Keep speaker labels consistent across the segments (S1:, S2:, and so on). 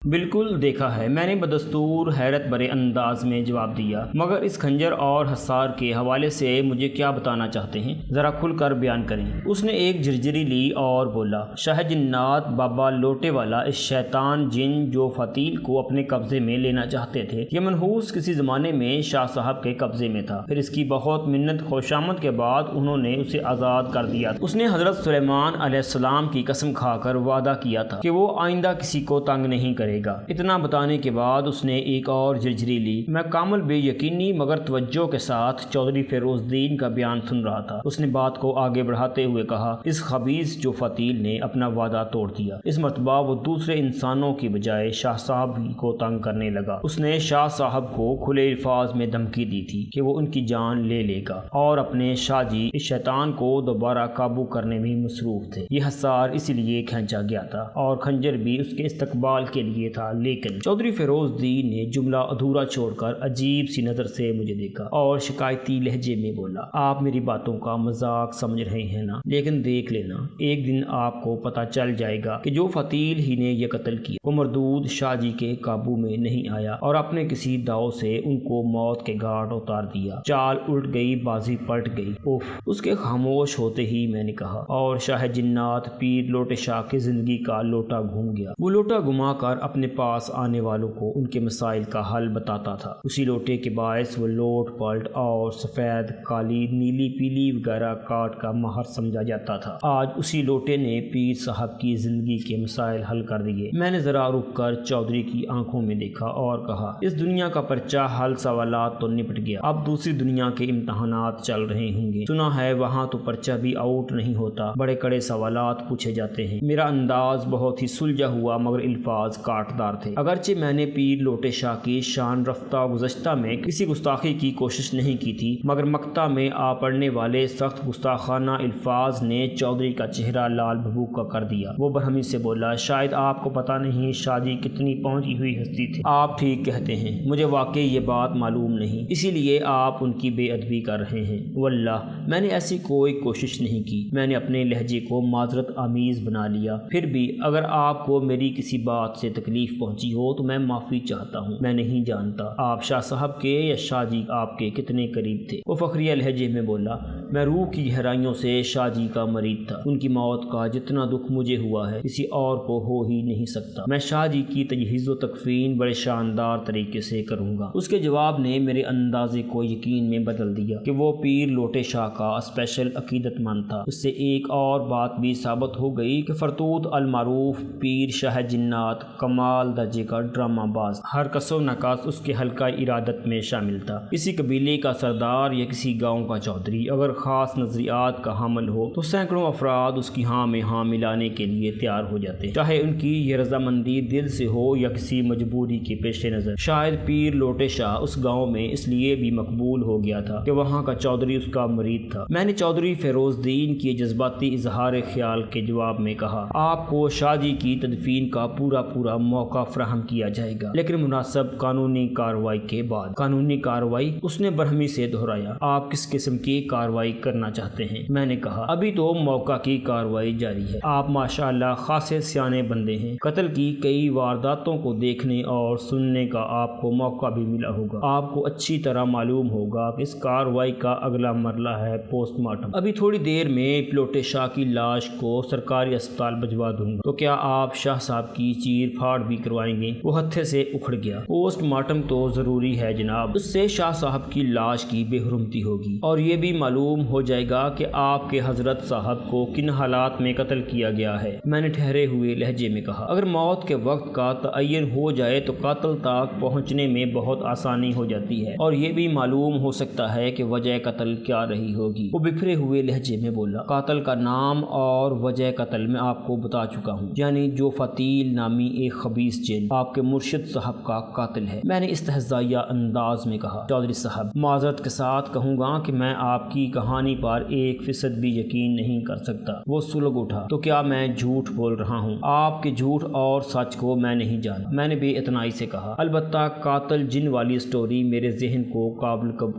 S1: بالکل دیکھا ہے، میں نے بدستور حیرت برے انداز میں جواب دیا، مگر اس خنجر اور حصار کے حوالے سے مجھے کیا بتانا چاہتے ہیں؟ ذرا کھل کر بیان کریں۔ اس نے ایک جھرجھری لی اور بولا، شاہ جنات بابا لوٹے والا اس شیطان جن جو فتیل کو اپنے قبضے میں لینا چاہتے تھے، یہ منحوس کسی زمانے میں شاہ صاحب کے قبضے میں تھا، پھر اس کی بہت منت خوشامد کے بعد انہوں نے اسے آزاد کر دیا۔ اس نے حضرت سلیمان علیہ السلام کی قسم کھا کر وعدہ کیا تھا کہ وہ آئندہ کسی کو تنگ نہیں کرے گا۔ اتنا بتانے کے بعد اس نے ایک اور جھرجھری لی۔ میں کامل بے یقینی مگر توجہ کے ساتھ چودھری فیروز الدین کا بیان سن رہا تھا۔ اس نے بات کو آگے بڑھاتے ہوئے کہا، اس خبیث جو فتیل نے اپنا وعدہ توڑ دیا، اس مرتبہ وہ دوسرے انسانوں کی بجائے شاہ صاحب کو تنگ کرنے لگا۔ اس نے شاہ صاحب کو کھلے الفاظ میں دھمکی دی تھی کہ وہ ان کی جان لے لے گا، اور اپنے شاہ جی اس شیطان کو دوبارہ قابو کرنے میں مصروف تھے۔ یہ حصار اسی لیے کھینچا گیا تھا اور خنجر بھی اس کے استقبال کے لیے تھا، لیکن چودھری فیروز الدین نے جملہ ادھورا چھوڑ کر عجیب سی نظر سے مجھے دیکھا اور شکایتی لہجے میں بولا، آپ میری باتوں کا مذاق سمجھ رہے ہیں نا؟ لیکن دیکھ لینا، ایک دن آپ کو پتہ چل جائے گا کہ جو فتیل ہی نے یہ قتل کیا وہ مردود شاہ جی کے قابو میں نہیں آیا اور اپنے کسی داؤ سے ان کو موت کے گھاٹ اتار دیا۔ چال الٹ گئی، بازی پلٹ گئی۔ اوف! اس کے خاموش ہوتے ہی میں نے کہا، اور شاہ جنات پیر لوٹے شاہ کی زندگی کا لوٹا گھوم گیا۔ وہ لوٹا گھما کر اپنے پاس آنے والوں کو ان کے مسائل کا حل بتاتا تھا۔ اسی لوٹے کے باعث وہ لوٹ پلٹ اور سفید، کالی، نیلی، پیلی وغیرہ کاٹ کا ماہر سمجھا جاتا تھا۔ آج اسی لوٹے نے پیر صاحب کی زندگی کے مسائل حل کر دیے۔ میں نے ذرا رک کر چودھری کی آنکھوں میں دیکھا اور کہا، اس دنیا کا پرچہ حل سوالات تو نپٹ گیا، اب دوسری دنیا کے امتحانات چل رہے ہوں گے۔ سنا ہے وہاں تو پرچہ بھی آؤٹ نہیں ہوتا، بڑے کڑے سوالات پوچھے جاتے ہیں۔ میرا انداز بہت ہی سلجھا ہوا مگر الفاظ کاٹدار تھے۔ اگرچہ میں نے پیر لوٹے شاہ کی شان رفتہ گزشتہ میں کسی گستاخی کی کوشش نہیں کی تھی، مگر مقطع میں آ پڑنے والے سخت گستاخانہ الفاظ نے چودھری کا چہرہ لال بھبوکا کر دیا۔ وہ برہمی سے بولا، شاید آپ کو پتہ نہیں شاہ جی کتنی پہنچی ہوئی ہستی تھی۔ آپ ٹھیک کہتے ہیں، مجھے واقعی یہ بات معلوم نہیں، اسی لیے آپ ان کی بے ادبی کر رہے ہیں۔ واللہ میں نے ایسی کوئی کوشش نہیں کی۔ میں نے اپنے لہجے کو معذرت آمیز بنا لیا۔ پھر بھی اگر آپ کو میری کسی بات سے تکلیف پہنچی ہو تو میں معافی چاہتا ہوں۔ میں نہیں جانتا آپ شاہ صاحب کے یا شاہ جی آپ کے کتنے قریب تھے۔ وہ فخریہ لہجے میں بولا، میں روح کی گہرائیوں سے شاہ جی کا مرید تھا۔ ان کی موت کا جتنا دکھ مجھے ہوا ہے کسی اور کو ہو ہی نہیں سکتا۔ میں شاہ جی کی تجہیز و تکفین بڑے شاندار طریقے سے کروں گا۔ اس کے جواب نے میرے اندازے کو یقین میں بدل دیا کہ وہ پیر لوٹے شاہ کا اسپیشل عقیدت مند تھا۔ اس سے ایک اور بات بھی ثابت ہو گئی کہ فرتوت المعروف پیر شاہ جنات کمال درجے کا ڈرامہ باز، ہر کس و نکاس اس کے حلقہ ارادت میں شامل تھا۔ کسی قبیلے کا سردار یا کسی گاؤں کا چودھری اگر خاص نظریات کا حامل ہو تو سینکڑوں افراد اس کی ہاں میں ہاں ملانے کے لیے تیار ہو جاتے، چاہے ان کی یہ رضامندی دل سے ہو یا کسی مجبوری کے پیش نظر۔ شاید پیر لوٹے شاہ اس گاؤں میں اس لیے بھی مقبول ہو گیا تھا کہ وہاں کا چودھری اس کا مرید تھا۔ میں نے چودھری فیروز الدین کی جذباتی اظہار خیال کے جواب میں کہا، آپ کو شاہ جی کی تدفین کا پورا موقع فراہم کیا جائے گا، لیکن مناسب قانونی کارروائی کے بعد۔ قانونی کارروائی؟ اس نے برہمی سے دہرایا، آپ کس قسم کی کارروائی کرنا چاہتے ہیں؟ میں نے کہا، ابھی تو موقع کی کارروائی جاری ہے۔ آپ ماشاءاللہ خاصے سیانے بندے ہیں، قتل کی کئی وارداتوں کو دیکھنے اور سننے کا آپ کو موقع بھی ملا ہوگا۔ آپ کو اچھی طرح معلوم ہوگا کہ اس کارروائی کا اگلا مرحلہ ہے پوسٹ مارٹم۔ ابھی تھوڑی دیر میں لوٹے شاہ کی لاش کو سرکاری اسپتال بھجوا دوں گا، تو کیا آپ شاہ صاحب کی چیر پھاڑ بھی کروائیں گے؟ وہ ہتھے سے اکھڑ گیا، پوسٹ مارٹم تو ضروری ہے جناب، اس سے شاہ صاحب کی لاش کی بے حرمتی ہوگی اور یہ بھی معلوم ہو جائے گا کہ آپ کے حضرت صاحب کو کن حالات میں قتل کیا گیا ہے۔ میں نے ٹھہرے ہوئے لہجے میں کہا، اگر موت کے وقت کا تعین ہو جائے تو قاتل تک پہنچنے میں بہت آسانی ہو جاتی ہے اور یہ بھی معلوم ہو سکتا ہے کہ وجہ قتل کیا رہی ہوگی۔ وہ بکھرے ہوئے لہجے میں بولا، قاتل کا نام اور وجہ قتل میں آپ کو بتا چکا ہوں، یعنی جو فتیل نامی ایک خبیث جن آپ کے مرشد صاحب کا قاتل ہے۔ میں نے استہزائیہ انداز میں کہا، چودھری صاحب معذرت کے ساتھ کہوں گا کہ میں آپ کی کہانی کہانی پر 1% بھی یقین نہیں کر سکتا۔ وہ سلگ اٹھا، تو کیا میں جھوٹ بول رہا ہوں؟ آپ کے جھوٹ اور سچ کو میں نہیں جانا، میں نے بے اتنائی سے کہا۔ البتہ قاتل جن والی سٹوری میرے ذہن کو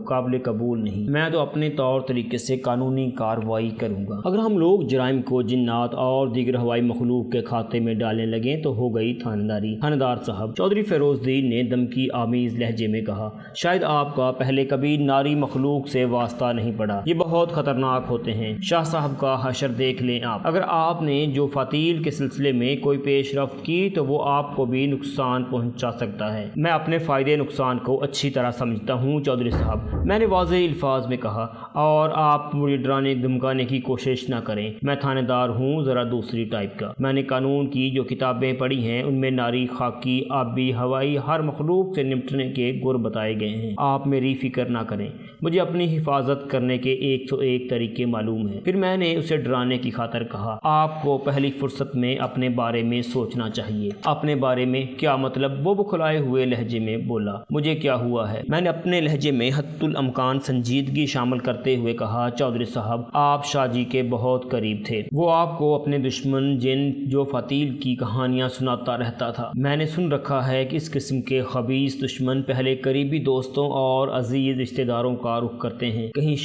S1: قابل قبول نہیں۔ میں تو اپنے طور طریقے سے قانونی کارروائی کروں گا۔ اگر ہم لوگ جرائم کو جنات اور دیگر ہوائی مخلوق کے کھاتے میں ڈالنے لگیں تو ہو گئی تھانداری۔ تھاندار صاحب، چودھری فیروز الدین نے دھمکی آمیز لہجے میں کہا، شاید آپ کا پہلے کبھی ناری مخلوق سے واسطہ نہیں پڑا، یہ بہت خطرناک ہوتے ہیں۔ شاہ صاحب کا حشر دیکھ لیں آپ، اگر آپ نے جو فتیل کے سلسلے میں کوئی پیش رفت کی تو وہ آپ کو بھی نقصان پہنچا سکتا ہے۔ میں اپنے فائدے نقصان کو اچھی طرح سمجھتا ہوں چودھری صاحب، میں نے واضح الفاظ میں کہا، اور آپ مجھے ڈرانے دھمکانے کی کوشش نہ کریں۔ میں تھانے دار ہوں، ذرا دوسری ٹائپ کا۔ میں نے قانون کی جو کتابیں پڑھی ہیں ان میں ناری، خاکی، آبی، ہوائی ہر مخلوق سے نمٹنے کے گر بتائے گئے ہیں۔ آپ میری فکر نہ کریں، مجھے اپنی حفاظت کرنے کے 101 طریقے معلوم ہیں۔ پھر میں نے اسے ڈرانے کی خاطر کہا، آپ کو پہلی فرصت میں اپنے بارے میں سوچنا چاہیے۔ اپنے بارے میں کیا مطلب؟ وہ بکھلائے ہوئے لہجے میں بولا۔ مجھے کیا ہوا ہے؟ میں نے اپنے لہجے میں حتی الامکان سنجیدگی شامل کرتے ہوئے کہا، چودھری صاحب، آپ شاہ جی کے بہت قریب تھے۔ وہ آپ کو اپنے دشمن جن جو فتیل کی کہانیاں سناتا رہتا تھا۔ میں نے سن رکھا ہے کہ اس قسم کے خبیث دشمن پہلے قریبی دوستوں اور عزیز رشتہ داروں کا رخ کرتے ہیں، کہیں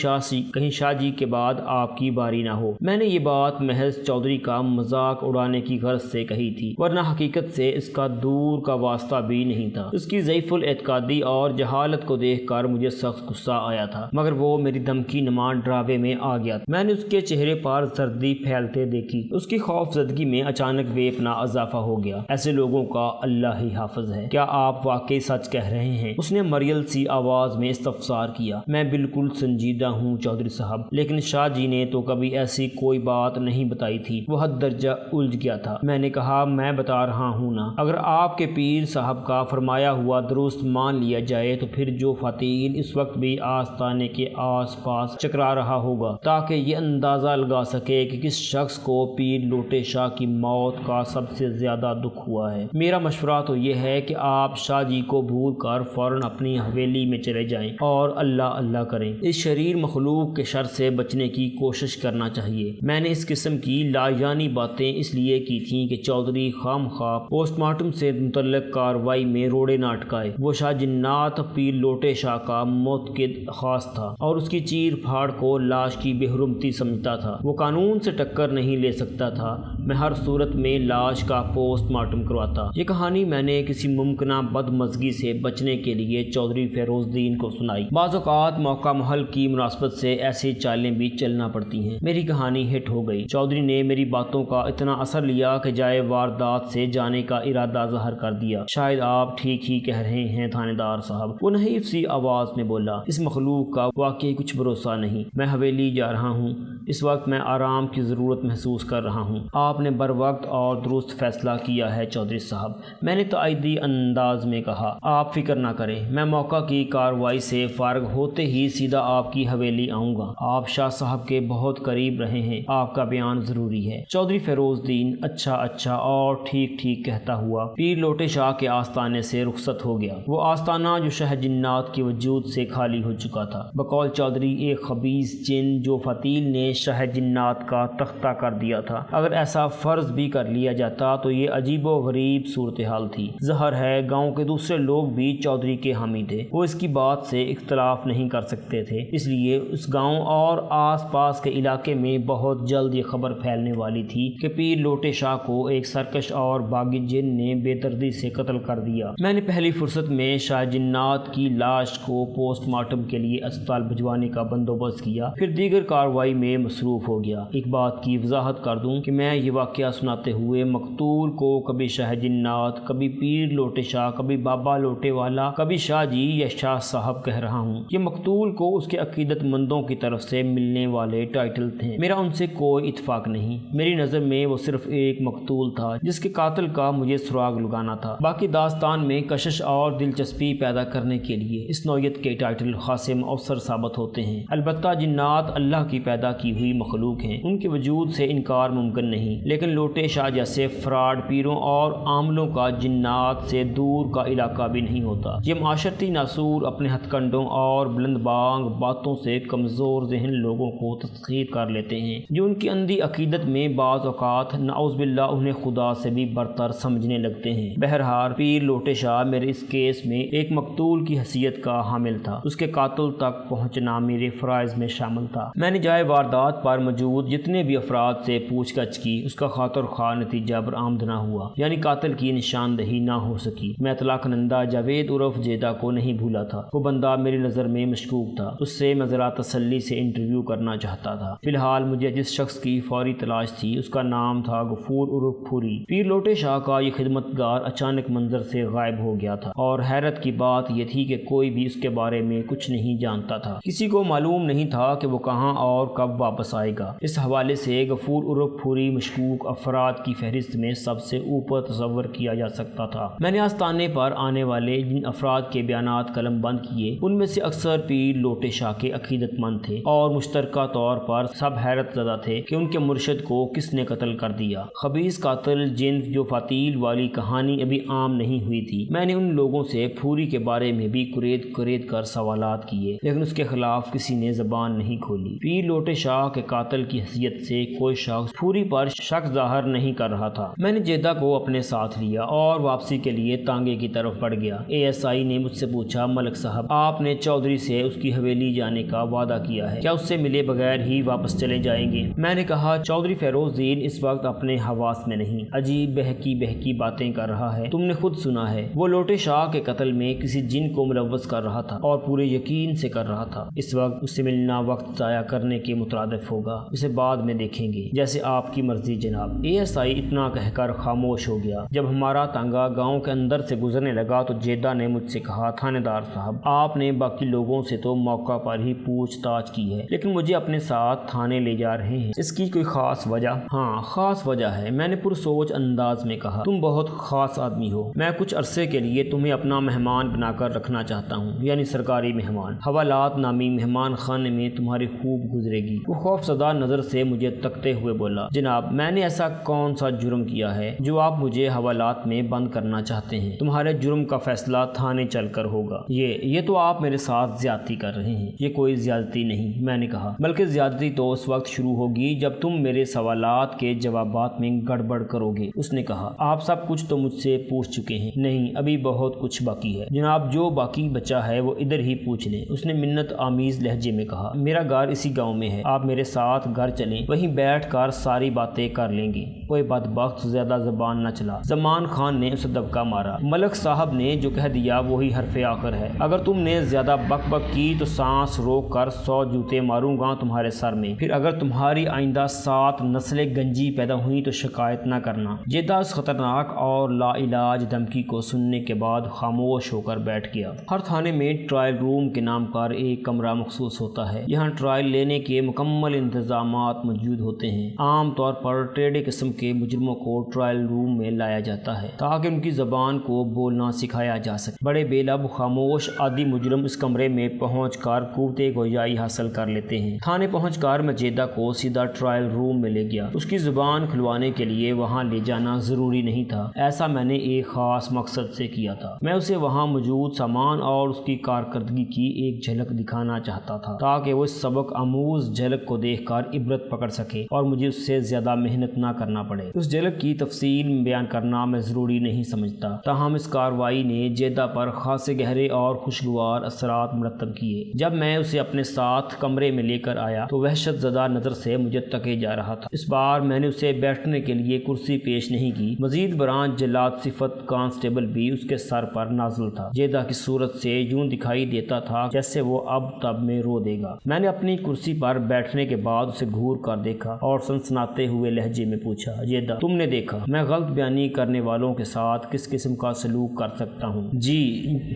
S1: شاہ جی کے بعد آپ کی باری نہ ہو۔ میں نے یہ بات محض چودھری کا مذاق اڑانے کی غرض سے کہی تھی، ورنہ حقیقت سے اس کا دور کا واسطہ بھی نہیں تھا۔ اس کی ضعیف الاعتقادی اور جہالت کو دیکھ کر مجھے سخت غصہ آیا تھا، مگر وہ میری دھمکی نما ڈراوے میں آ گیا تھا۔ میں نے اس کے چہرے پر زردی پھیلتے دیکھی، اس کی خوف زدگی میں اچانک بے پناہ اضافہ ہو گیا۔ ایسے لوگوں کا اللہ ہی حافظ ہے۔ کیا آپ واقعی سچ کہہ رہے ہیں؟ اس نے مریل سی آواز میں استفسار کیا۔ میں بالکل سنجیدہ ہوں چودھری صاحب، لیکن شاہ جی نے تو کبھی ایسی کوئی بات نہیں بتائی تھی۔ وہ حد درجہ الجھ گیا تھا۔ میں نے کہا، میں بتا رہا ہوں نا، اگر آپ کے پیر صاحب کا فرمایا ہوا درست مان لیا جائے تو پھر جو فتیل اس وقت بھی آستانے کے آس پاس چکرا رہا ہوگا تاکہ یہ اندازہ لگا سکے کہ کس شخص کو پیر لوٹے شاہ کی موت کا سب سے زیادہ دکھ ہوا ہے، میرا مشورہ تو یہ ہے کہ آپ شاہ جی کو بھول کر فوراً اپنی حویلی میں چلے جائیں اور اللہ اللہ کریں۔ اس شریر مخلوق کے شر سے بچنے کی کوشش کرنا چاہیے۔ میں نے اس قسم کی لایانی باتیں اس لیے کی تھیں کہ چودھری خام خواہ پوسٹ مارٹم سے متعلق کارروائی میں روڑے نہ اٹکائے۔ وہ شاہ جنات پیر لوٹے شاہ کا موتقد خاص تھا اور اس کی چیر پھاڑ کو لاش کی بے حرمتی سمجھتا تھا۔ وہ قانون سے ٹکر نہیں لے سکتا تھا۔ میں ہر صورت میں لاش کا پوسٹ مارٹم کرواتا۔ یہ کہانی میں نے کسی ممکنہ بدمزگی سے بچنے کے لیے چودھری فیروز الدین کو سنائی۔ بعض اوقات موقع محل کی مناسبت سے ایسی چالیں بھی چلنا پڑتی ہیں۔ میری کہانی ہٹ ہو گئی۔ چودھری نے میری باتوں کا اتنا اثر لیا کہ جائے واردات سے جانے کا ارادہ ظاہر کر دیا۔ شاید آپ ٹھیک ہی کہہ رہے ہیں تھانے دار صاحب، وہ نحیف سی آواز میں بولا۔ اس مخلوق کا واقعی کچھ بھروسہ نہیں۔ میں حویلی جا رہا ہوں، اس وقت میں آرام کی ضرورت محسوس کر رہا ہوں۔ آپ نے بر وقت اور درست فیصلہ کیا ہے چودھری صاحب، میں نے تائیدی انداز میں کہا۔ آپ فکر نہ کریں، میں موقع کی کارروائی سے فارغ ہوتے ہی سیدھا آپ کی حویلی آؤں گا۔ آپ شاہ صاحب کے بہت قریب رہے ہیں، آپ کا بیان ضروری ہے۔ چودھری فیروز الدین اچھا اور ٹھیک کہتا ہوا پیر لوٹے شاہ کے آستانے سے رخصت ہو گیا۔ وہ آستانہ جو شاہ جنات کے وجود سے خالی ہو چکا تھا، بقول چودھری ایک خبیث جن جو فتیل نے شاہ جنات کا تختہ کر دیا تھا۔ اگر ایسا فرض بھی کر لیا جاتا تو یہ عجیب و غریب صورتحال تھی۔ ظاہر ہے گاؤں کے دوسرے لوگ بھی چودھری کے حامی تھے، وہ اس کی بات سے اختلاف نہیں کر سکتے تھے، اس لیے اس گاؤں اور آس پاس کے علاقے میں بہت جلد یہ خبر پھیلنے والی تھی کہ پیر لوٹے شاہ کو ایک سرکش اور باغی جن نے بے دردی سے قتل کر دیا۔ میں نے پہلی فرصت میں شاہ جنات کی لاش کو پوسٹ مارٹم کے لیے اسپتال بھجوانے کا بندوبست کیا، پھر دیگر کارروائی میں مصروف ہو گیا۔ ایک بات کی وضاحت کر دوں کہ میں یہ واقعہ سناتے ہوئے مقتول کو کبھی شاہ جنات، کبھی پیر لوٹے شاہ، کبھی بابا لوٹے والا، کبھی شاہ جی یا شاہ صاحب کہہ رہا ہوں۔ یہ مقتول کو اس کے عقیدت مندوں کی طرف سے ملنے والے ٹائٹل تھے، میرا ان سے کوئی اتفاق نہیں۔ میری نظر میں وہ صرف ایک مقتول تھا جس کے قاتل کا مجھے سراغ لگانا تھا۔ باقی داستان میں کشش اور دلچسپی پیدا کرنے کے لیے اس نوعیت کے ٹائٹل خاصے مؤثر ثابت ہوتے ہیں۔ البتہ جنات اللہ کی پیدا کی ہوئی مخلوق ہیں، ان کے وجود سے انکار ممکن نہیں، لیکن لوٹے شاہ جیسے فراڈ پیروں اور عاملوں کا جنات سے دور کا علاقہ بھی نہیں ہوتا۔ یہ معاشرتی ناسور اپنے ہتھ کنڈوں اور بلند بانگ باتوں سے کمزور ذہن لوگوں کو تسخیر کر لیتے ہیں، جو ان کی اندھی عقیدت میں بعض اوقات نعوذ باللہ انہیں خدا سے بھی برتر سمجھنے لگتے ہیں۔ بہرحال پیر لوٹے شاہ میرے اس کیس میں ایک مقتول کی حیثیت کا حامل تھا، اس کے قاتل تک پہنچنا میرے فرائض میں شامل تھا۔ میں نے جائے واردات پر موجود جتنے بھی افراد سے پوچھ گچھ کی، اس کا خاطر خواہ نتیجہ برآمد نہ ہوا، یعنی قاتل کی نشاندہی نہ ہو سکی۔ میں اطلاع کنندہ جاوید عرف جیدہ کو نہیں بھولا تھا، وہ بندہ میری نظر میں مشکوک تھا، اس سے میں ذرا تسلی سے انٹرویو کرنا چاہتا تھا۔ فی الحال مجھے جس شخص کی فوری تلاش تھی اس کا نام تھا غفور عرف پھوری۔ پیر لوٹے شاہ کا یہ خدمتگار اچانک منظر سے غائب ہو گیا تھا، اور حیرت کی بات یہ تھی کہ کوئی بھی اس کے بارے میں کچھ نہیں جانتا تھا، کسی کو معلوم نہیں تھا کہ وہ کہاں اور کب واپس آئے گا۔ اس حوالے سے غفور عرف پھوری مشکوک افراد کی فہرست میں سب سے اوپر تصور کیا جا سکتا تھا۔ میں نے آستانے پر آنے والے جن افراد کے بیانات قلم بند کیے، ان میں سے اکثر پیر لوٹے شاہ کے عقیدت مند تھے، اور مشترکہ طور پر سب حیرت زدہ تھے کہ ان کے مرشد کو کس نے قتل کر دیا۔ خبیث قاتل جنس جو فاتیل والی کہانی ابھی عام نہیں ہوئی تھی۔ میں نے ان لوگوں سے پھوری کے بارے میں بھی کرید کر سوالات کیے، لیکن اس کے خلاف کسی نے زبان نہیں کھولی۔ پیر لوٹے شاہ کے قاتل کی حیثیت سے کوئی شخص پھوری پر شک ظاہر نہیں کر رہا تھا۔ میں نے جیدہ کو اپنے ساتھ لیا اور واپسی کے لیے تانگے کی طرف بڑھ گیا۔ ASI نے مجھ سے پوچھا، ملک صاحب آپ نے چودھری سے اس کی حویلی جانے کا وعدہ کیا ہے، کیا اس سے ملے بغیر ہی واپس چلے جائیں گے؟ میں نے کہا، چودھری فیروز دین اس وقت اپنے حواس میں نہیں، عجیب بہکی باتیں کر رہا ہے، تم نے خود سنا ہے، وہ لوٹے شاہ کے قتل میں کسی جن کو ملوث کر رہا تھا اور پورے یقین سے کر رہا تھا۔ اس وقت اس سے ملنا وقت ضائع کرنے کے مترادف ہوگا، اسے بعد میں دیکھیں گے، جیسے آپ کی مرضی جناب۔ ASI اتنا کہہ کر خاموش ہو گیا۔ جب ہمارا تانگا گاؤں کے اندر سے گزرنے لگا تو جیدہ نے مجھ سے کہا، تھانے دار صاحب آپ نے باقی لوگوں سے تو موقع پر ہی پوچھ تاچھ کی ہے، لیکن مجھے اپنے ساتھ تھانے لے جا رہے ہیں، اس کی کوئی خاص وجہ؟ ہاں خاص وجہ ہے، میں نے پرسوچ انداز میں کہا، تم بہت خاص آدمی ہو، میں کچھ عرصے کے لیے تمہیں اپنا مہمان بنا کر رکھنا چاہتا ہوں، یعنی سرکاری مہمان۔ حوالات نامی مہمان خانے میں تمہاری خوب گزرے گی۔ وہ خوف زدہ نظر سے مجھے تکتے ہوئے بولا، جناب میں نے ایسا کون سا جرم کیا ہے جو آپ مجھے حوالات میں بند کرنا چاہتے ہیں؟ تمہارے جرم کا فیصلہ تھانے چل کر ہوگا۔ یہ تو آپ میرے ساتھ زیادتی کر رہے ہیں۔ یہ کوئی زیادتی نہیں، میں نے کہا، بلکہ زیادتی تو اس وقت شروع ہوگی جب تم میرے سوالات کے جوابات میں گڑبڑ کرو گے۔ اس نے کہا، آپ سب کچھ تو مجھ سے پوچھ چکے ہیں۔ نہیں، ابھی بہت کچھ باقی ہے جناب، جو باقی بچا ہے وہ ادھر ہی پوچھ لیں، اس نے منت آمیز لہجے میں کہا۔ میرا گھر اسی گاؤں میں ہے، آپ میرے ساتھ گھر چلیں، وہیں بیٹھ کر ساری باتیں کر لیں گے۔ کوئی بدبخت زیادہ زبان نہ چلا۔ زمان خان نے اسے دبکا مارا۔ ملک صاحب نے جو کہہ دیا وہی حرف آخر ہے، اگر تم نے زیادہ بک بک کی تو سانس روک کر 100 جوتے ماروں گا تمہارے سر میں، پھر اگر تمہاری آئندہ 7 نسلیں گنجی پیدا ہوئی تو شکایت نہ کرنا۔ جیدہ اس خطرناک اور لا علاج دھمکی کو سننے کے بعد خاموش ہو کر بیٹھ گیا۔ ہر تھانے میں ٹرائل روم کے نام پر ایک کمرہ مخصوص ہوتا ہے، یہاں ٹرائل لینے کے مکمل انتظامات موجود ہوتے ہیں۔ عام طور پر ٹیڑھے قسم کے مجرموں کو ٹرائل روم میں لایا جاتا ہے تاکہ ان کی زبان کو بولنا سکھایا جا سکے۔ بڑے بے لب خاموش عادی مجرم اس کمرے میں پہنچ کر قوت گویائی حاصل کر لیتے ہیں۔ تھانے پہنچ کر میں جیدہ کو سیدھا ٹرائل روم میں لے گیا۔ اس کی زبان کھلوانے کے لیے وہاں لے جانا ضروری نہیں تھا، ایسا میں نے ایک خاص مقصد سے کیا تھا۔ میں اسے وہاں موجود سامان اور اس کی کارکردگی کی ایک جھلک دکھانا چاہتا تھا تاکہ وہ اس سبق آموز جھلک کو دیکھ کر عبرت پکڑ سکے اور مجھے اس سے زیادہ محنت نہ کرنا پڑے۔ اس جھلک کی تفصیل میں بیان کرنا میں ضروری نہیں سمجھتا، تاہم اس کارروائی نے جیدہ پر خاصے گہرے اور خوشگوار اثرات مرتب کیے۔ جب میں اسے اپنے ساتھ کمرے میں لے کر آیا تو وحشت زدہ نظر سے مجھے تکے جا رہا تھا۔ اس بار میں نے اسے بیٹھنے کے لیے کرسی پیش نہیں کی۔ مزید برآں جلاد صفت کانسٹیبل بھی اس کے سر پر نازل تھا۔ جیدہ کی صورت سے یوں دکھائی دیتا تھا جیسے وہ اب تب میں رو دے گا۔ میں نے اپنی کرسی پر بیٹھنے کے بعد اسے گھور کر دیکھا اور سنسناتے ہوئے لہجے میں پوچھا، جیدہ تم نے دیکھا میں غلط بیانی کرنے والوں کے ساتھ کس قسم کا سلوک کر سکتا ہوں؟ جی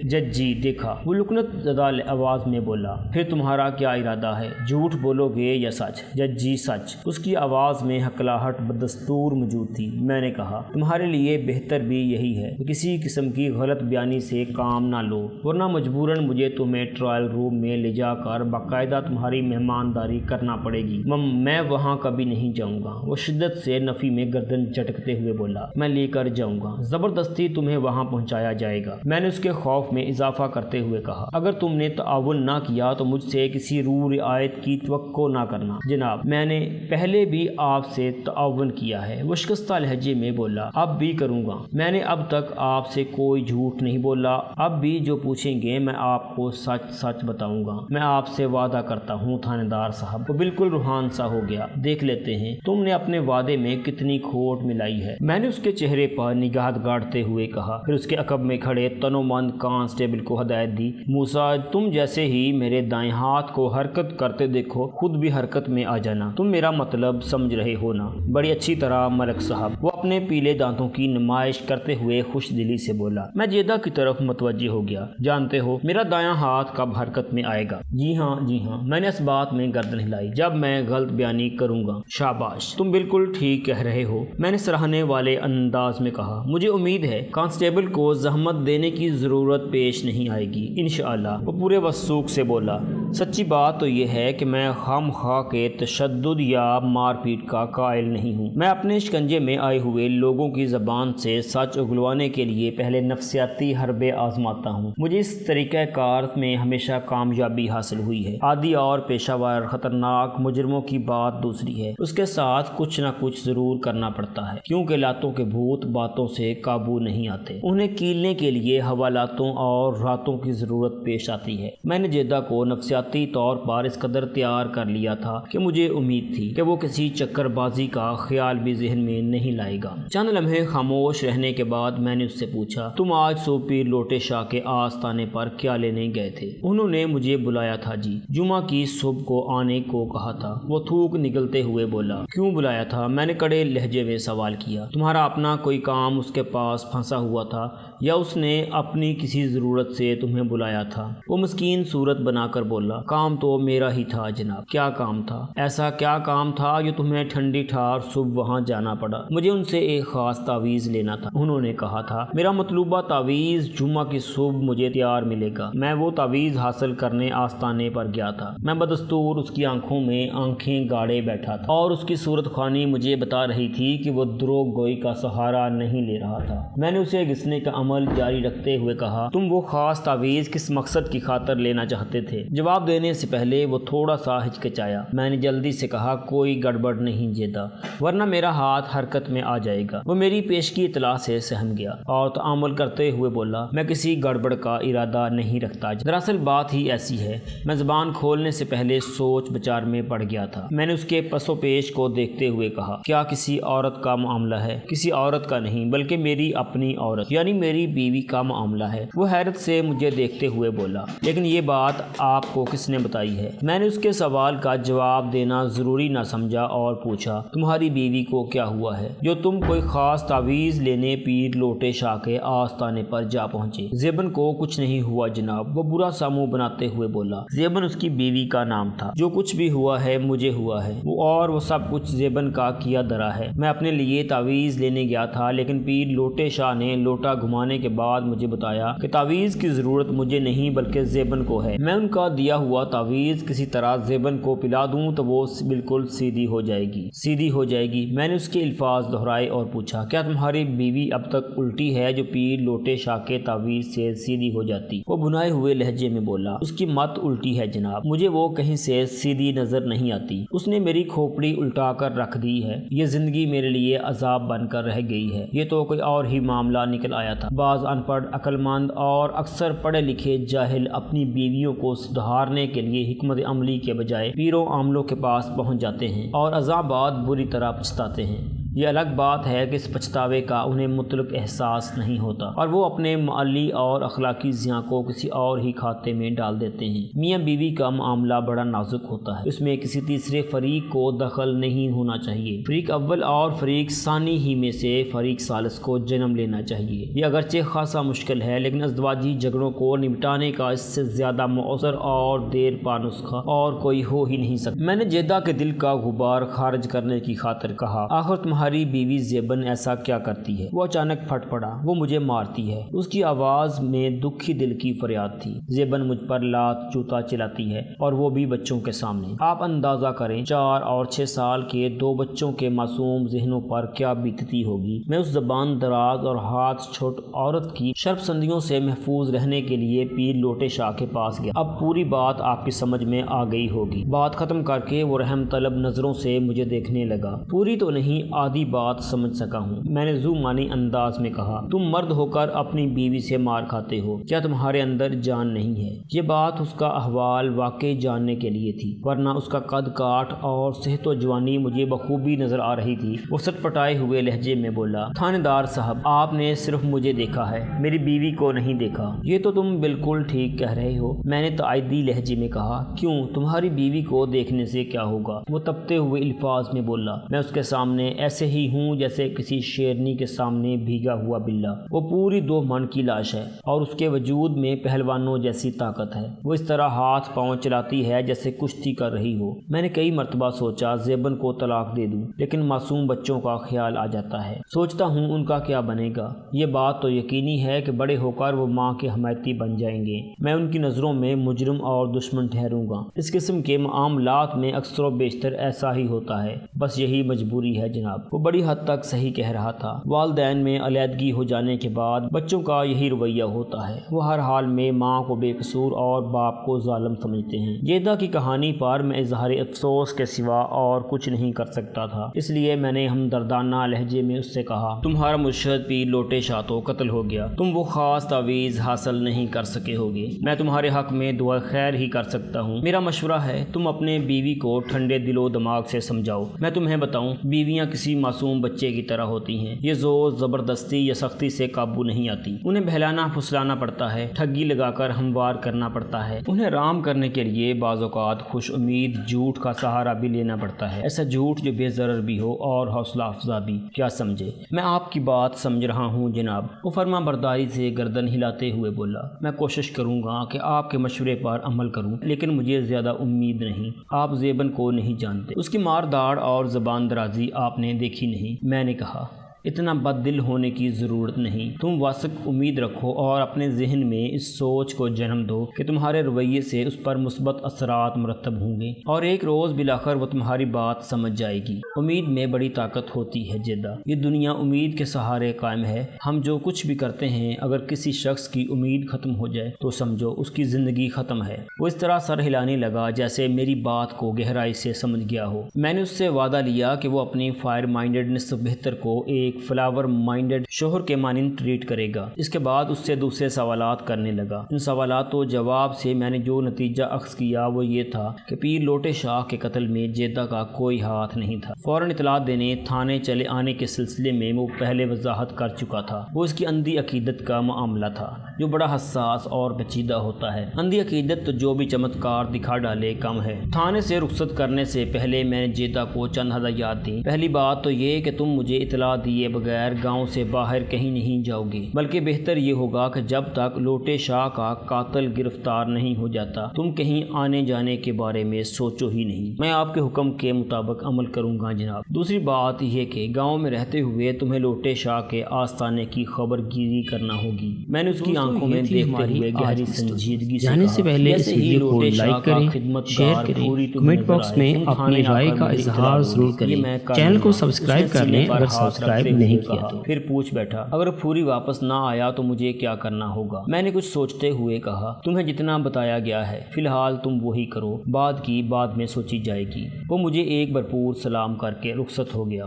S1: جج جی دیکھا، وہ لکنت زدہ آواز میں بولا۔ پھر تمہارا کیا ارادہ ہے، جھوٹ بولو گے یا سچ؟ جج جی سچ۔ اس کی آواز میں ہکلاہٹ بدستور موجود تھی۔ میں نے کہا، تمہارے لیے بہتر بھی یہی ہے کہ کسی قسم کی غلط بیانی سے کام نہ لو، ورنہ مجبوراً مجھے تمہیں ٹرائل روم میں لے جا کر پر باقاعدہ تمہاری مہمانداری کرنا پڑے گی۔ میں وہاں کبھی نہیں جاؤں گا۔ وہ شدت سے نفی میں گردن جھٹکتے ہوئے بولا، میں لے کر جاؤں گا، زبردستی تمہیں وہاں پہنچایا جائے گا۔ میں نے اس کے خوف میں اضافہ کرتے ہوئے کہا، اگر تم نے تعاون نہ کیا تو مجھ سے کسی روح رعایت کی توقع نہ کرنا۔ جناب، میں نے پہلے بھی آپ سے تعاون کیا ہے، وہ شکستہ لہجے میں بولا، اب بھی کروں گا۔ میں نے اب تک آپ سے کوئی جھوٹ نہیں بولا، اب بھی جو پوچھیں گے میں آپ کو سچ سچ بتاؤں گا۔ میں آپ سے وعدہ کرتا ہوں تھانے دار صاحب۔ وہ بالکل روحان سا ہو گیا۔ دیکھ لیتے ہیں تم نے اپنے وعدے میں کتنی کھوٹ ملائی ہے، میں نے اس کے چہرے پر نگاہ گاڑتے ہوئے کہا، پھر اس کے عقب میں کھڑے تنومند کانسٹیبل کو ہدایت دی، موسیٰ، تم جیسے ہی میرے دائیں ہاتھ کو حرکت کرتے دیکھو خود بھی حرکت میں آ جانا۔ تم میرا مطلب سمجھ رہے ہو نا؟ بڑی اچھی طرح ملک صاحب، وہ اپنے پیلے دانتوں کی نمائش کرتے ہوئے خوش دلی سے بولا۔ میں جیدہ کی طرف متوجہ ہو گیا۔ جانتے ہو میرا دایاں ہاتھ کب حرکت میں آئے گا؟ جی ہاں جی ہاں، میں نے اس بات میں گردن ہلائی، جب میں غلط بیانی کروں گا۔ شاباش، تم بالکل ٹھیک کہہ رہے ہو، میں نے سراہنے والے انداز میں کہا۔ مجھے امید ہے کانسٹیبل کو زحمت دینے کی ضرورت پیش نہیں آئے گی، انشاءاللہ، وہ پورے وثوق سے بولا۔ سچی بات تو یہ ہے کہ میں خام خواہ کے تشدد یا مار پیٹ کا قائل نہیں ہوں۔ میں اپنے شکنجے میں آئے ہوئے لوگوں کی زبان سے سچ اگلوانے کے لیے پہلے نفسیاتی حربے آزماتا ہوں۔ مجھے اس طریقہ کار میں ہمیشہ کامیابی حاصل ہوئی ہے۔ عادی اور پیشہ ور خطرناک مجرموں کی بات دوسری ہے، اس کے ساتھ کچھ نہ کچھ ضرور کرنا پڑتا ہے، کیونکہ لاتوں کے بھوت باتوں سے قابو نہیں آتے، انہیں کیلنے کے لیے حوالاتوں اور راتوں کی ضرورت پیش آتی ہے۔ میں نے جیدہ کو نفسیاتی طور پر اس قدر تیار کر لیا تھا کہ مجھے امید تھی کہ وہ کسی چکر بازی کا خیال بھی ذہن میں نہیں لائے گا۔ چند لمحے خاموش رہنے کے بعد میں نے اس سے پوچھا، تم آج صبح پیر لوٹے شاہ کے آستانے پر کیا لینے گئے تھے؟ انہوں نے مجھے بلایا تھا جی، جمعہ کی صبح کو آنے کو کہا تھا، وہ تھوک نگلتے ہوئے بولا۔ کیوں بلایا تھا؟ میں نے کڑے لہجے میں سوال کیا۔ تمہارا اپنا کوئی کام اس کے پاس پھنسا ہوا تھا یا اس نے اپنی کسی ضرورت سے تمہیں بلایا تھا؟ وہ مسکین صورت بنا کر بولا، کام تو میرا ہی تھا جناب۔ کیا کام تھا؟ ایسا کیا کام تھا جو تمہیں ٹھنڈی ٹھار صبح وہاں جانا پڑا؟ مجھے ان سے ایک خاص تعویذ لینا تھا، انہوں نے کہا تھا میرا مطلوبہ تعویذ جمعہ کی صبح مجھے تیار ملے گا۔ میں وہ تعویذ حاصل کرنے آستانے پر گیا تھا۔ میں بدستور اس کی آنکھوں میں آنکھیں گاڑے بیٹھا تھا اور اس کی صورت خوانی مجھے بتا رہی تھی کہ وہ دروغ گوئی کا سہارا نہیں لے رہا تھا۔ میں نے اسے گھسنے کا عمل جاری رکھتے ہوئے کہا، تم وہ خاص تعویذ کس مقصد کی خاطر لینا چاہتے تھے؟ جواب دینے سے پہلے وہ تھوڑا سا ہچکچایا۔ میں نے جلدی سے کہا، کوئی گڑبڑ نہیں جیدہ، ورنہ میرا ہاتھ حرکت میں آ جائے گا۔ وہ میری پیشگی اطلاع سے سہم گیا اور تعامل کرتے ہوئے بولا، میں کسی گڑبڑ کا ارادہ نہیں رکھتا، دراصل بات ہی ایسی ہے، میں زبان کھولنے سے پہلے سوچ بچار میں پڑ گیا تھا۔ میں نے اس کے پس و پیش کو دیکھتے ہوئے کہا، کیا کسی عورت کا معاملہ ہے؟ کسی عورت کا نہیں، بلکہ میری اپنی عورت یعنی میری بیوی کا معاملہ ہے۔ وہ حیرت سے مجھے دیکھتے ہوئے بولا، لیکن یہ بات آپ کو کس نے بتائی ہے؟ میں نے اس کے سوال کا جواب دینا ضروری نہ سمجھا اور پوچھا، تمہاری بیوی کو کیا ہوا ہے جو تم کوئی خاص تعویذ لینے پیر لوٹے شاہ کے آستانے پر جا پہنچے؟ زیبن کو کچھ نہیں ہوا جناب، وہ برا سا منہ بناتے ہوئے بولا۔ زیبن اس کی بیوی کا نام تھا۔ جو کچھ بھی ہوا ہے مجھے ہوا ہے، وہ سب کچھ زیبن کا کیا درا ہے۔ میں اپنے لیے تعویذ لینے گیا تھا، لیکن پیر لوٹے شاہ نے لوٹا گھمانے کے بعد مجھے بتایا کہ تعویذ کی ضرورت مجھے نہیں بلکہ زیبن کو ہے۔ میں ان کا دیا ہوا تعویذ کسی طرح زیبن کو پلا دوں تو وہ بالکل سیدھی ہو جائے گی۔ میں نے اس کے الفاظ دہرائے اور پوچھا، کیا تمہاری بیوی اب تک الٹی ہے جو پیر لوٹے شاہ کے تعویذ سے سیدھی ہو جاتی؟ وہ بنائے ہوئے لہجے میں بولا، اس کی مت الٹی ہے جناب، مجھے وہ کہیں سے سیدھی نظر نہیں آتی، اس نے میری کھوپڑی الٹا کر رکھ دی ہے، یہ زندگی میرے لیے عذاب بن کر رہ گئی ہے۔ یہ تو کوئی اور ہی معاملہ نکل آیا تھا۔ بعض ان پڑھ عقل مند اور اکثر پڑھے لکھے جاہل اپنی بیویوں کو سدھارنے کے لیے حکمت عملی کے بجائے پیروں عاملوں کے پاس پہنچ جاتے ہیں اور ازاں بعد بری طرح پچھتاتے ہیں۔ یہ الگ بات ہے کہ اس پچھتاوے کا انہیں مطلق احساس نہیں ہوتا اور وہ اپنے مالی اور اخلاقی زیاں کو کسی اور ہی کھاتے میں ڈال دیتے ہیں۔ میاں بیوی کا معاملہ بڑا نازک ہوتا ہے، اس میں کسی تیسرے فریق کو دخل نہیں ہونا چاہیے۔ فریق اول اور فریق ثانی ہی میں سے فریق ثالث کو جنم لینا چاہیے۔ یہ اگرچہ خاصا مشکل ہے، لیکن ازدواجی جھگڑوں کو نمٹانے کا اس سے زیادہ مؤثر اور دیر پا نسخہ اور کوئی ہو ہی نہیں سکتا۔ میں نے جیدہ کے دل کا غبار خارج کرنے کی خاطر کہا، آخر تمہاری تمہاری بیوی زیبن ایسا کیا کرتی ہے؟ وہ اچانک پھٹ پڑا۔ وہ مجھے مارتی ہے۔ اس کی آواز میں دکھی دل کی فریاد تھی۔ زیبن مجھ پر لات جوتا چلاتی ہے اور وہ بھی بچوں کے سامنے۔ آپ اندازہ کریں 4 اور 6 سال کے 2 بچوں کے معصوم ذہنوں پر کیا بیتتی ہوگی۔ میں اس زبان دراز اور ہاتھ چھوٹ عورت کی شرپسندیوں سے محفوظ رہنے کے لیے پیر لوٹے شاہ کے پاس گیا۔ اب پوری بات آپ کی سمجھ میں آ گئی ہوگی۔ بات ختم کر کے وہ رحم طلب نظروں سے مجھے دیکھنے لگا۔ پوری تو نہیں، آدھی بات سمجھ سکا ہوں۔ میں نے ذو معنی انداز میں کہا، تم مرد ہو کر اپنی بیوی سے مار کھاتے ہو، کیا تمہارے اندر جان نہیں ہے؟ یہ بات اس کا احوال واقعی جاننے کے لیے تھی، ورنہ اس کا قد کاٹ اور صحت و جوانی مجھے بخوبی نظر آ رہی تھی۔ وہ سٹپٹائے ہوئے لہجے میں بولا، تھانے دار صاحب، آپ نے صرف مجھے دیکھا ہے، میری بیوی کو نہیں دیکھا۔ یہ تو تم بالکل ٹھیک کہہ رہے ہو، میں نے تائیدی لہجے میں کہا۔ کیوں، تمہاری بیوی کو دیکھنے سے کیا ہوگا؟ وہ تپتے ہوئے الفاظ میں بولا، میں اس کے سامنے ایسے ہی ہوں جیسے کسی شیرنی کے سامنے بھیگا ہوا بلّا۔ وہ پوری 2 من کی لاش ہے اور اس کے وجود میں پہلوانوں جیسی طاقت ہے۔ وہ اس طرح ہاتھ پاؤں چلاتی ہے جیسے کشتی کر رہی ہو۔ میں نے کئی مرتبہ سوچا زیبن کو طلاق دے دوں، لیکن معصوم بچوں کا خیال آ جاتا ہے۔ سوچتا ہوں ان کا کیا بنے گا۔ یہ بات تو یقینی ہے کہ بڑے ہو کر وہ ماں کے حمایتی بن جائیں گے۔ میں ان کی نظروں میں مجرم اور دشمن ٹھہروں گا۔ اس قسم کے معاملات میں اکثر و بیشتر ایسا ہی ہوتا ہے، بس یہی مجبوری ہے جناب۔ وہ بڑی حد تک صحیح کہہ رہا تھا۔ والدین میں علیحدگی ہو جانے کے بعد بچوں کا یہی رویہ ہوتا ہے، وہ ہر حال میں ماں کو بے قصور اور باپ کو ظالم سمجھتے ہیں۔ جیدہ کی کہانی پر میں اظہار افسوس کے سوا اور کچھ نہیں کر سکتا تھا، اس لیے میں نے ہمدردانہ لہجے میں اس سے کہا، تمہارا مرشد پیر لوٹے شاہ تو قتل ہو گیا، تم وہ خاص تعویذ حاصل نہیں کر سکے ہوگے۔ میں تمہارے حق میں دعا خیر ہی کر سکتا ہوں۔ میرا مشورہ ہے تم اپنے بیوی کو ٹھنڈے دل و دماغ سے سمجھاؤ۔ میں تمہیں بتاؤں، بیویاں کسی معصوم بچے کی طرح ہوتی ہیں، یہ زور زبردستی یا سختی سے قابو نہیں آتی۔ انہیں بہلانا پھسلانا پڑتا ہے، ٹھگی لگا کر ہموار کرنا پڑتا ہے۔ انہیں رام کرنے کے لیے بعض اوقات خوش امید جھوٹ کا سہارا بھی لینا پڑتا ہے، ایسا جھوٹ جو بے ضرر بھی ہو اور حوصلہ افزا بھی۔ کیا سمجھے؟ میں آپ کی بات سمجھ رہا ہوں جناب، وہ فرما برداری سے گردن ہلاتے ہوئے بولا۔ میں کوشش کروں گا کہ آپ کے مشورے پر عمل کروں، لیکن مجھے زیادہ امید نہیں۔ آپ زیبن کو نہیں جانتے، اس کی مار داڑ اور زبان درازی آپ نے دیکھی نہیں۔ میں نے کہا، اتنا بد دل ہونے کی ضرورت نہیں، تم واثق امید رکھو اور اپنے ذہن میں اس سوچ کو جنم دو کہ تمہارے رویے سے اس پر مثبت اثرات مرتب ہوں گے اور ایک روز بلاخر وہ تمہاری بات سمجھ جائے گی۔ امید میں بڑی طاقت ہوتی ہے جیدہ، یہ دنیا امید کے سہارے قائم ہے۔ ہم جو کچھ بھی کرتے ہیں، اگر کسی شخص کی امید ختم ہو جائے تو سمجھو اس کی زندگی ختم ہے۔ وہ اس طرح سر ہلانے لگا جیسے میری بات کو گہرائی سے سمجھ گیا ہو۔ میں نے اس سے وعدہ لیا کہ وہ اپنی فائر مائنڈڈ نصف بہتر کو ایک فلاور مائنڈڈ شوہر کے مانند ٹریٹ کرے گا۔ اس کے بعد اس سے دوسرے سوالات کرنے لگا۔ ان سوالات و جواب سے میں نے جو نتیجہ اخذ کیا وہ یہ تھا کہ پیر لوٹے شاہ کے قتل میں جیدہ کا کوئی ہاتھ نہیں تھا۔ فوراً اطلاع دینے تھانے چلے آنے کے سلسلے میں وہ پہلے وضاحت کر چکا تھا۔ وہ اس کی اندھی عقیدت کا معاملہ تھا جو بڑا حساس اور پیچیدہ ہوتا ہے۔ اندھی عقیدت تو جو بھی چمتکار دکھا ڈالے کم ہے۔ تھانے سے رخصت کرنے سے پہلے میں نے جیدہ کو چند ہدایات دیں۔ پہلی بات تو یہ کہ تم مجھے اطلاع دیے بغیر گاؤں سے باہر کہیں نہیں جاؤ گے، بلکہ بہتر یہ ہوگا کہ جب تک لوٹے شاہ کا قاتل گرفتار نہیں ہو جاتا تم کہیں آنے جانے کے بارے میں سوچو ہی نہیں۔ میں آپ کے حکم کے مطابق عمل کروں گا جناب۔ دوسری بات یہ کہ گاؤں میں رہتے ہوئے تمہیں لوٹے شاہ کے آستانے کی خبر گیری کرنا ہوگی۔ میں نے اس کی آنکھوں میں دیکھتے ہوئے گہری سنجیدگی سے
S2: جانے سے پہلے اس ویڈیو کو لائک کریں، شیئر کریں، کمنٹ باکس میں اپنی رائے کا اظہار ضرور کریں، چینل کو سبسکرائب کر لیں اگر سبسکرائب نہیں کیا تو۔
S1: پھر پوچھ بیٹھا، اگر پوری واپس نہ آیا تو مجھے کیا کرنا ہوگا؟ میں نے کچھ سوچتے ہوئے کہا، تمہیں جتنا بتایا گیا ہے فی الحال تم وہی کرو، بعد کی بعد میں سوچی جائے گی۔ وہ مجھے ایک بھرپور سلام کر کے رخصت ہو گیا۔